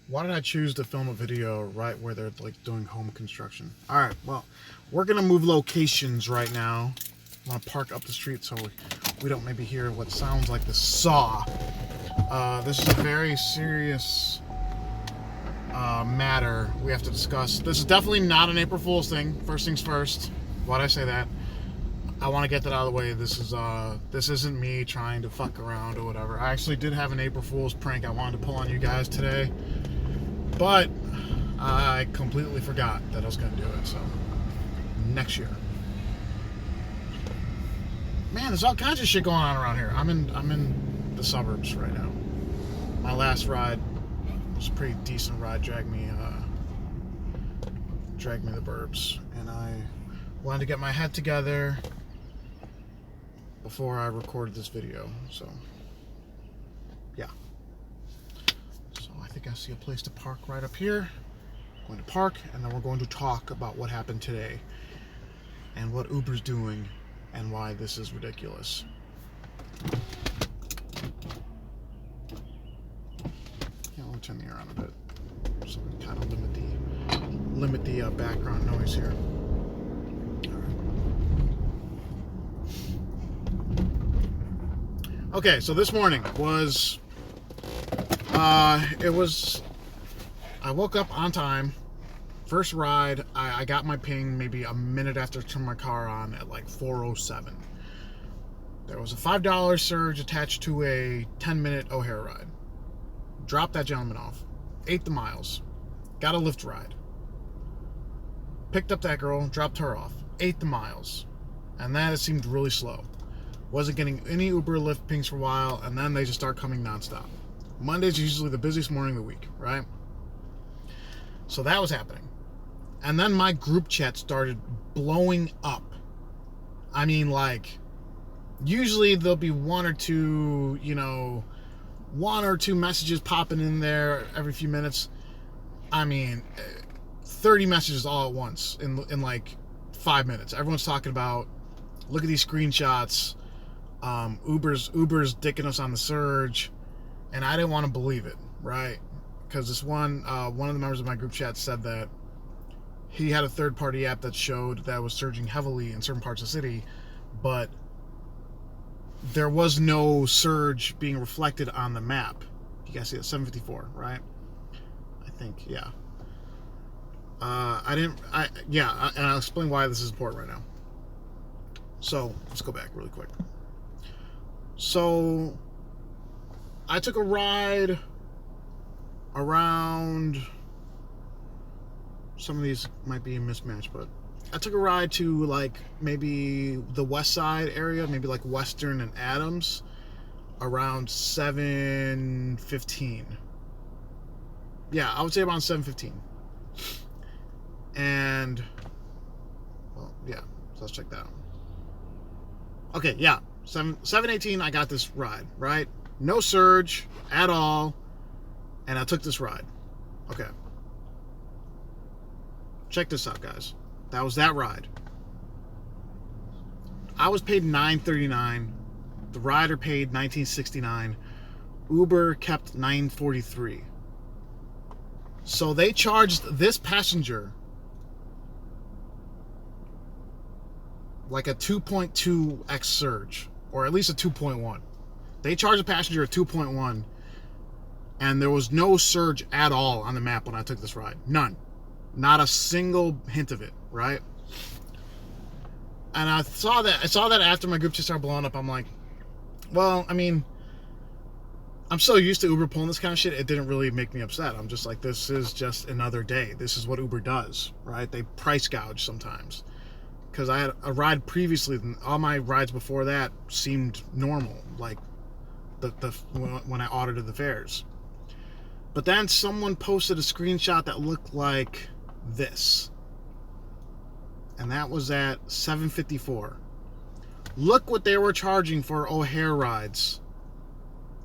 Why did I choose to film a video right where they're like doing home construction? All right, well, we're gonna move locations right now. I'm gonna park up the street so we don't maybe hear what sounds like the saw. This is a very serious matter we have to discuss. This is definitely not an April Fool's thing. First things first. Why'd I say that? I want to get that out of the way. This isn't me trying to fuck around or whatever. I actually did have an April Fool's prank I wanted to pull on you guys today, but I completely forgot that I was going to do it. So next year, man, there's all kinds of shit going on around here. I'm in the suburbs right now. My last ride was a pretty decent ride. Dragged me the burbs, and I wanted to get my head together before I recorded this video. So yeah, so I think I see a place to park right up here. I'm going to park, and then we're going to talk about what happened today and what Uber's doing and why this is ridiculous. Yeah, let me turn the air on a bit so we can kind of limit the background noise here. Okay, so this morning was, I woke up on time. First ride, I got my ping maybe a minute after I turned my car on at like 4:07. There was a $5 surge attached to a 10-minute O'Hare ride. Dropped that gentleman off. 8 the miles. Got a Lyft ride. Picked up that girl, dropped her off. 8 the miles. And then it seemed really slow. Wasn't getting any Uber Lyft pings for a while, and then they just start coming nonstop. Monday's usually the busiest morning of the week, right? So that was happening. And then my group chat started blowing up. I mean, like, usually there'll be one or two messages popping in there every few minutes. I mean, 30 messages all at once in like 5 minutes. Everyone's talking about, look at these screenshots. Uber's dicking us on the surge, and I didn't want to believe it, right? Because this one of the members of my group chat said that he had a third-party app that showed that was surging heavily in certain parts of the city, but there was no surge being reflected on the map. You guys see it, 754, right? I think, yeah. And I'll explain why this is important right now. So let's go back really quick. So I took a ride around, some of these might be a mismatch, but I took a ride to like maybe the west side area, maybe like Western and Adams, around 7:15. Yeah, I would say around 7:15. And, well, yeah, so let's check that out. Okay, yeah, 7:18, I got this ride, right? No surge at all, and I took this ride. Okay. Check this out, guys. That was that ride. I was paid $9.39. The rider paid $19.69. Uber kept $9.43. So they charged this passenger like a 2.2x surge, or at least a 2.1. They charged a passenger a 2.1, and there was no surge at all on the map when I took this ride. None. Not a single hint of it, right? And I saw that after my group just started blowing up. I'm like, well, I mean, I'm so used to Uber pulling this kind of shit, it didn't really make me upset. I'm just like, this is just another day. This is what Uber does, right? They price gouge sometimes. Because I had a ride previously, and all my rides before that seemed normal, like when I audited the fares. But then someone posted a screenshot that looked like this, and that was at 7:54. Look what they were charging for O'Hare rides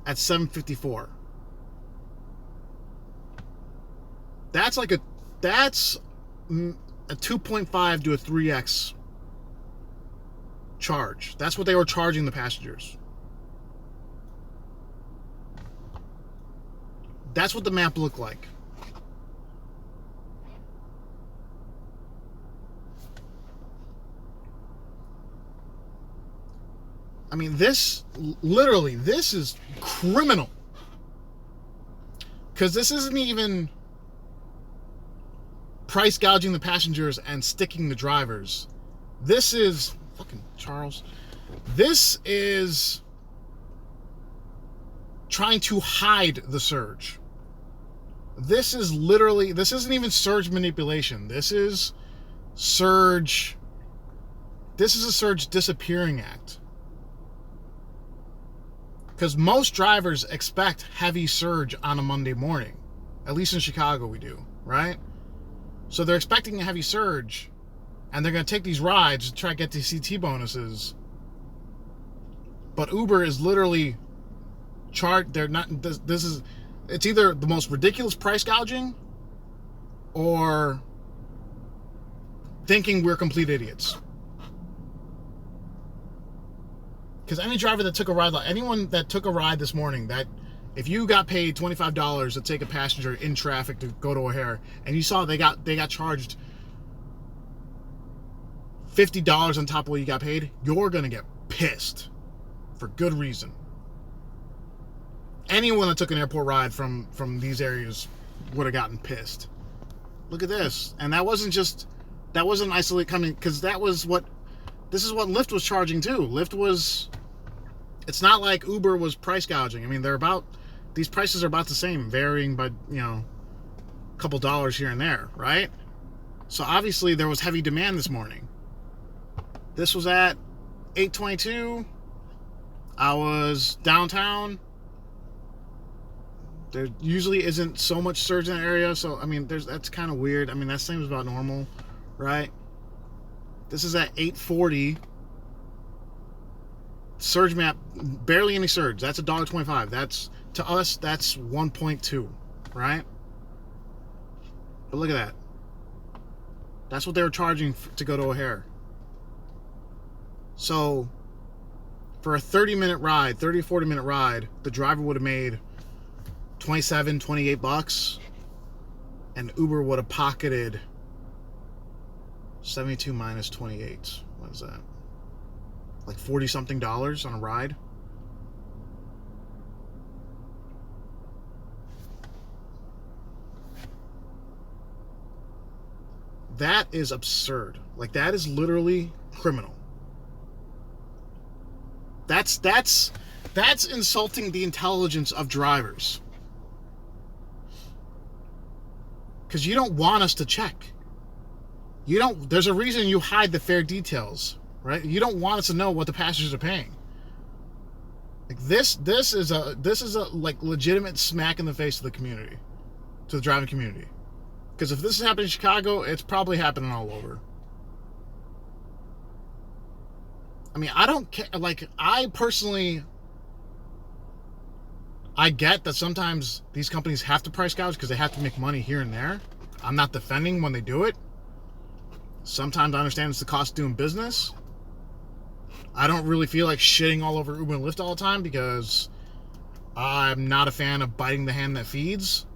at 7:54. That's a 2.5 to a 3x charge. That's what they were charging the passengers. That's what the map looked like. I mean, this is criminal. Because this isn't even price gouging the passengers and sticking the drivers. This is fucking Charles. This is trying to hide the surge. This isn't even surge manipulation. This is a surge disappearing act. Because most drivers expect heavy surge on a Monday morning. At least in Chicago we do, right? So they're expecting a heavy surge, and they're going to take these rides to try to get these CT bonuses. But Uber is literally it's either the most ridiculous price gouging or thinking we're complete idiots. Because anyone that took a ride this morning, that if you got paid $25 to take a passenger in traffic to go to O'Hare, and you saw they got charged $50 on top of what you got paid, you're gonna get pissed for good reason. Anyone that took an airport ride from these areas would have gotten pissed. Look at this. And that wasn't isolated coming, because this is what Lyft was charging too. It's not like Uber was price gouging. I mean, these prices are about the same, varying by, a couple dollars here and there, right? So obviously there was heavy demand this morning. This was at 8:22. I was downtown. There usually isn't so much surge in the area, so I mean, that's kind of weird. I mean, that seems about normal, right? This is at 8:40. Surge map, barely any surge. That's $1.25. That's, to us, that's 1.2, right? But look at that. That's what they were charging to go to O'Hare. So for a 30-minute ride, 30 to 40-minute ride, the driver would have made $28, and Uber would have pocketed 72 minus 28. What is that? Like $40-something on a ride? That is absurd. Like, that is literally criminal. That's insulting the intelligence of drivers. Because you don't want us to check. There's a reason you hide the fare details, right? You don't want us to know what the passengers are paying. Like, this is a like legitimate smack in the face to the community, to the driving community. Because if this is happening in Chicago, it's probably happening all over. I mean, I don't care. Like, I get that sometimes these companies have to price gouge because they have to make money here and there. I'm not defending when they do it. Sometimes I understand it's the cost of doing business. I don't really feel like shitting all over Uber and Lyft all the time because I'm not a fan of biting the hand that feeds.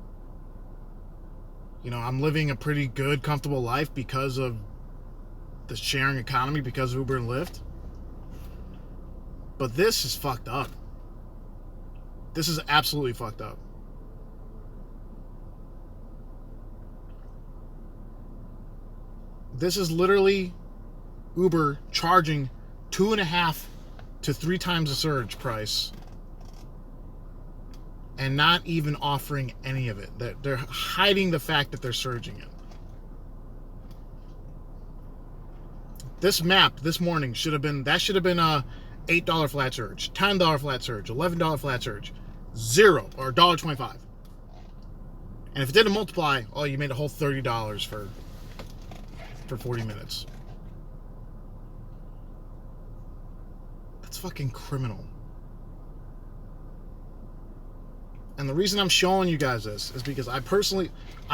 I'm living a pretty good, comfortable life because of the sharing economy, because of Uber and Lyft. But this is fucked up. This is absolutely fucked up. This is literally Uber charging 2.5 to 3 times the surge price and not even offering any of it. They're hiding the fact that they're surging it. This map this morning should have been a $8 flat surge, $10 flat surge, $11 flat surge, $0 or $1.25. And if it didn't multiply, you made a whole $30 for 40 minutes. That's fucking criminal. And the reason I'm showing you guys this is because I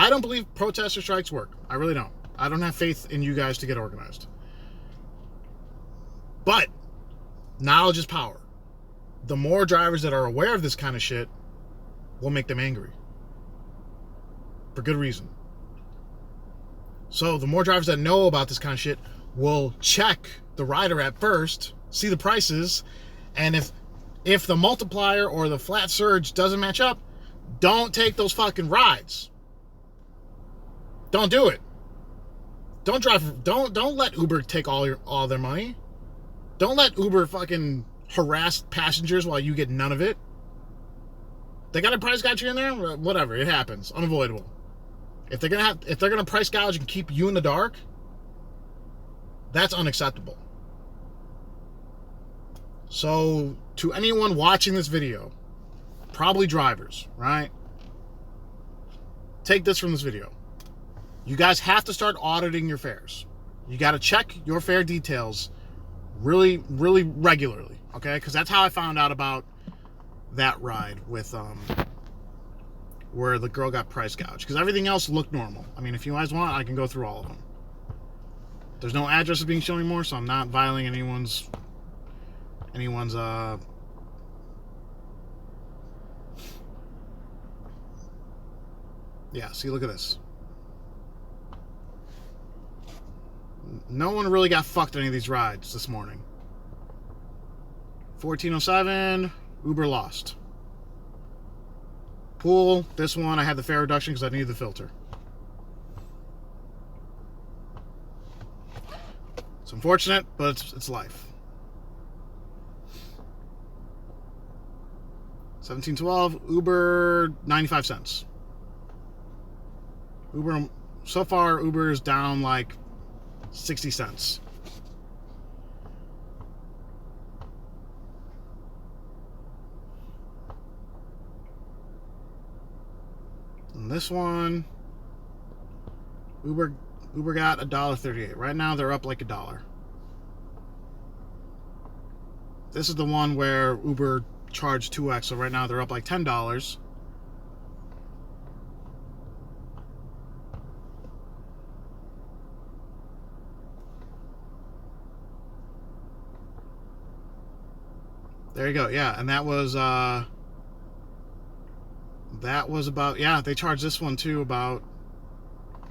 don't believe protest or strikes work. I really don't. I don't have faith in you guys to get organized. But knowledge is power. The more drivers that are aware of this kind of shit will make them angry. For good reason. So the more drivers that know about this kind of shit will check the rider app first, see the prices, And if the multiplier or the flat surge doesn't match up, don't take those fucking rides. Don't do it. Don't drive. Don't let Uber take all their money. Don't let Uber fucking harass passengers while you get none of it. They got a price gouge you in there. Whatever, it happens. Unavoidable. If they're gonna price gouge and keep you in the dark, that's unacceptable. So, to anyone watching this video, probably drivers, right? Take this from this video. You guys have to start auditing your fares. You got to check your fare details really, really regularly, okay? Because that's how I found out about that ride with where the girl got price gouged. Because everything else looked normal. I mean, if you guys want, I can go through all of them. There's no addresses being shown anymore, so I'm not violating anyone's yeah, see, look at this. No one really got fucked any of these rides this morning. 1407, Uber lost. Pool, this one I had the fare reduction because I needed the filter. It's unfortunate, but it's life. 1712, Uber 95 cents. Uber, so far Uber is down like 60 cents. And this one, Uber got $1.38. Right now they're up like $1. This is the one where Uber charged 2x, so right now they're up like $10. There you go. Yeah, and that was about, yeah, they charged this one too about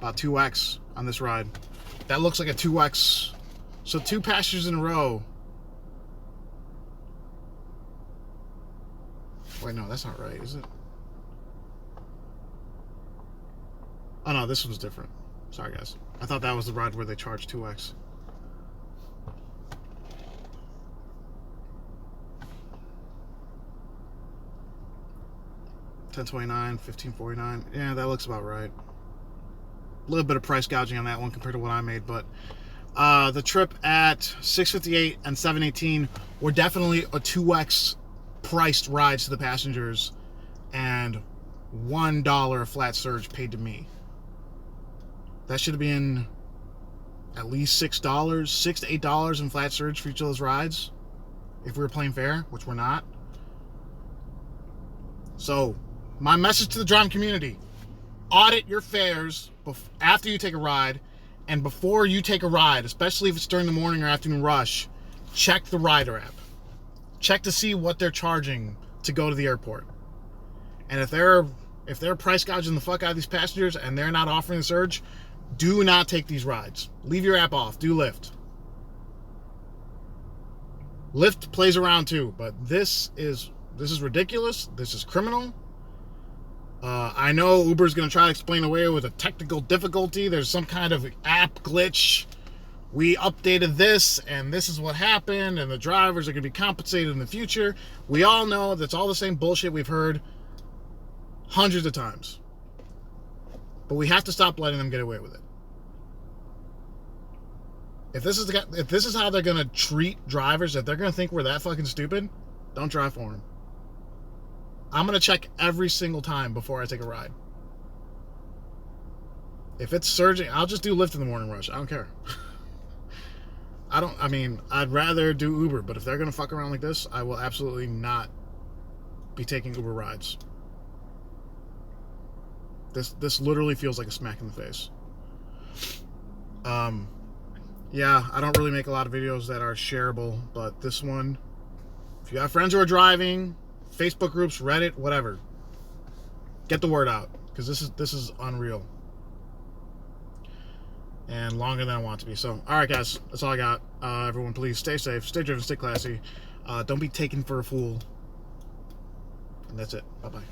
2x on this ride. That looks like a 2x. So 2 passengers in a row. Wait, no, that's not right, is it? Oh no, this one's different. Sorry guys. I thought that was the ride where they charged 2x. $10.29, $15.49. Yeah, that looks about right. A little bit of price gouging on that one compared to what I made, but the trip at 658 and 718 were definitely a 2x priced rides to the passengers and $1 flat surge paid to me. That should have been at least $6, $6 to $8 in flat surge for each of those rides if we were playing fair, which we're not. So my message to the driving community: audit your fares after you take a ride, and before you take a ride, especially if it's during the morning or afternoon rush, check the rider app. Check to see what they're charging to go to the airport. And if they're price gouging the fuck out of these passengers and they're not offering the surge, do not take these rides. Leave your app off. Do Lyft. Lyft plays around too, but this is ridiculous. This is criminal. I know Uber's going to try to explain away with a technical difficulty. There's some kind of app glitch. We updated this, and this is what happened, and the drivers are going to be compensated in the future. We all know that's all the same bullshit we've heard hundreds of times. But we have to stop letting them get away with it. If this is how they're going to treat drivers, if they're going to think we're that fucking stupid, don't drive for them. I'm going to check every single time before I take a ride. If it's surging, I'll just do Lyft in the morning rush. I don't care. I'd rather do Uber, but if they're going to fuck around like this, I will absolutely not be taking Uber rides. This literally feels like a smack in the face. Yeah, I don't really make a lot of videos that are shareable, but this one, if you have friends who are driving, Facebook groups, Reddit, whatever, get the word out, because this is unreal and longer than I want to be. So, all right, guys, that's all I got. Everyone, please stay safe, stay driven, stay classy. Don't be taken for a fool. And that's it. Bye-bye.